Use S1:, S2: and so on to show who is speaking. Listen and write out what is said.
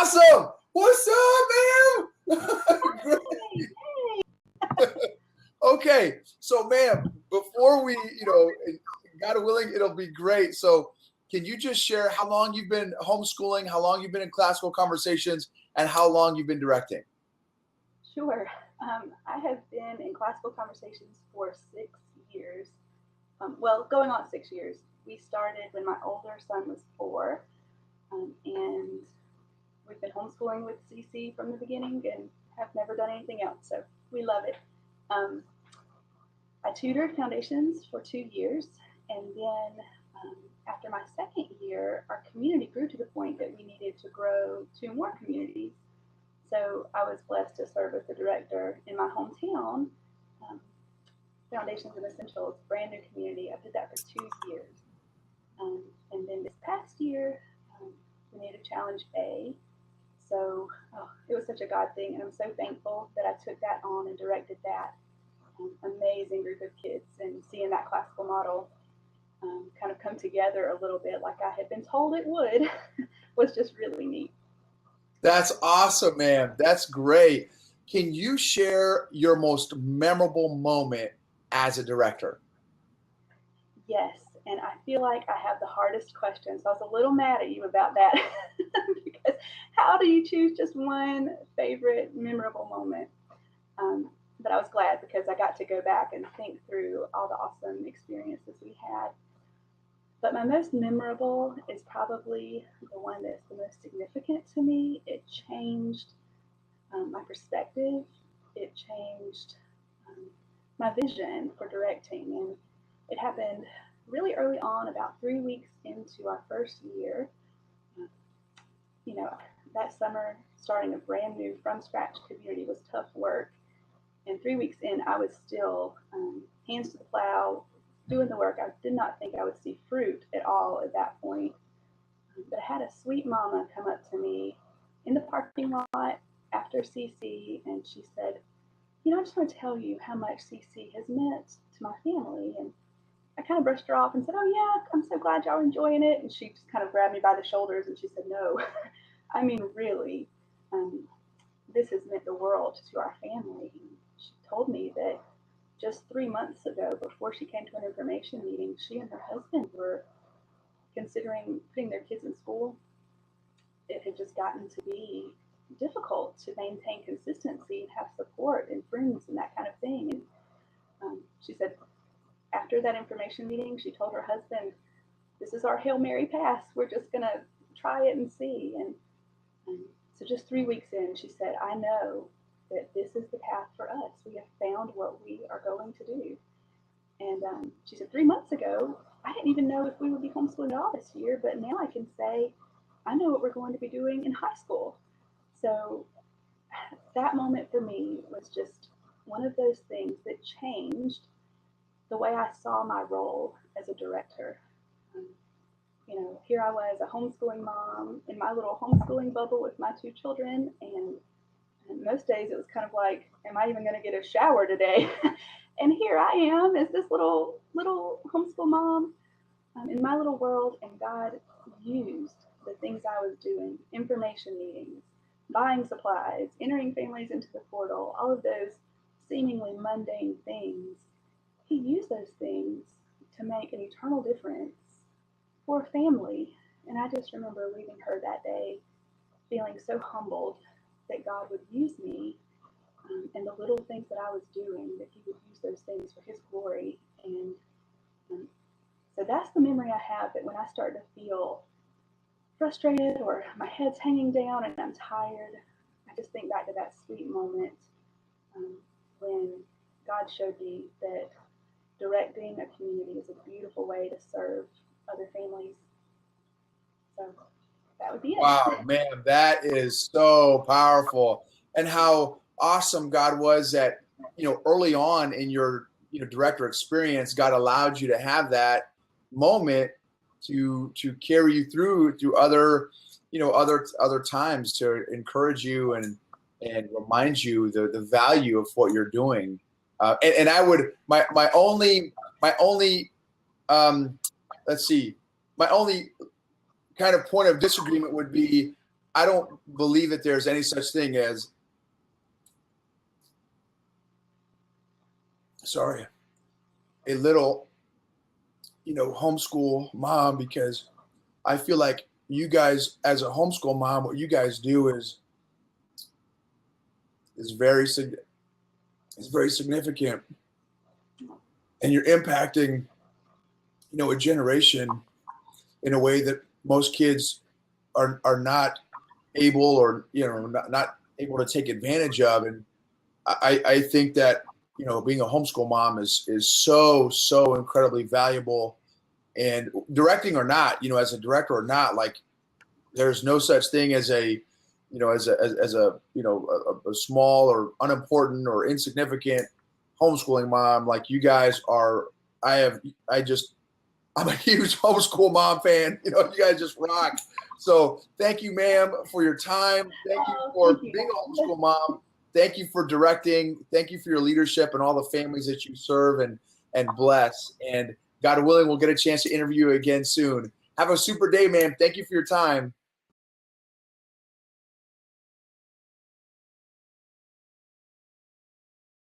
S1: Awesome. What's up, ma'am? Okay, so ma'am, before we, God willing, it'll be great. So can you just share how long you've been homeschooling, how long you've been in classical conversations, and how long you've been directing?
S2: Sure. I have been in classical conversations for 6 years. Well, going on 6 years. We started when my older son was 4, and we've been homeschooling with CC from the beginning and have never done anything else. So we love it. I tutored foundations for 2 years, and then after my second year, our community grew to the point that we needed to grow 2 more communities. So I was blessed to serve as the director in my hometown, Foundations and Essentials, brand new community. I did that for 2 years. And then this past year, we needed Challenge A. So it was such a God thing, and I'm so thankful that I took that on and directed that. Amazing group of kids, and seeing that classical model kind of come together a little bit like I had been told it would was just really neat.
S1: That's awesome, man. That's great. Can you share your most memorable moment as a director?
S2: Yes, and I feel like I have the hardest question, so I was a little mad at you about that because how do you choose just one favorite memorable moment? But I was glad because I got to go back and think through all the awesome experiences we had. But my most memorable is probably the one that's the most significant to me. It changed my perspective. It changed my vision for directing. And it happened really early on, about 3 weeks into our first year. That summer, starting a brand new from scratch community was tough work. And 3 weeks in, I was still hands to the plow, doing the work. I did not think I would see fruit at all at that point. But I had a sweet mama come up to me in the parking lot after CC, and she said, I just want to tell you how much CC has meant to my family. And I kind of brushed her off and said, oh, yeah, I'm so glad y'all are enjoying it. And she just kind of grabbed me by the shoulders and she said, no, I mean, really, this has meant the world to our family. She told me that just 3 months ago, before she came to an information meeting, she and her husband were considering putting their kids in school. It had just gotten to be difficult to maintain consistency and have support and friends and that kind of thing. And she said after that information meeting, she told her husband, this is our Hail Mary pass. We're just going to try it and see. And so just 3 weeks in, she said, I know that this is the path for us. We have found what we are going to do. And she said 3 months ago, I didn't even know if we would be homeschooling at all this year, but now I can say, I know what we're going to be doing in high school. So that moment for me was just one of those things that changed the way I saw my role as a director. Here I was, a homeschooling mom in my little homeschooling bubble with my 2 children, and most days it was kind of like, am I even going to get a shower today? And here I am as this little homeschool mom in my little world, and God used the things I was doing, information meetings, buying supplies, entering families into the portal, all of those seemingly mundane things. He used those things to make an eternal difference for a family. And I just remember leaving her that day feeling so humbled that God would use me and the little things that I was doing, that he would use those things for his glory. And so that's the memory I have, that when I start to feel frustrated or my head's hanging down and I'm tired, I just think back to that sweet moment when God showed me that directing a community is a beautiful way to serve other families. So that would be it.
S1: Wow, man, that is so powerful. And how awesome God was that, early on in your, director experience, God allowed you to have that moment to carry you through other, other times, to encourage you and remind you the value of what you're doing. And I would, my only let's see, my only kind of point of disagreement would be, I don't believe that there's any such thing as, a little, homeschool mom, because I feel like you guys, as a homeschool mom, what you guys do is very is very significant, and you're impacting, a generation in a way that most kids are not able, or not able to take advantage of. And I think that being a homeschool mom is so incredibly valuable. And directing or not, as a director or not, like, there's no such thing as a as a a small or unimportant or insignificant homeschooling mom. Like, you guys are. I'm a huge homeschool mom fan. You guys just rock. So thank you, ma'am, for your time. Thank you for being a homeschool mom. Thank you for directing. Thank you for your leadership and all the families that you serve and bless. And God willing, we'll get a chance to interview you again soon. Have a super day, man. Thank you for your time.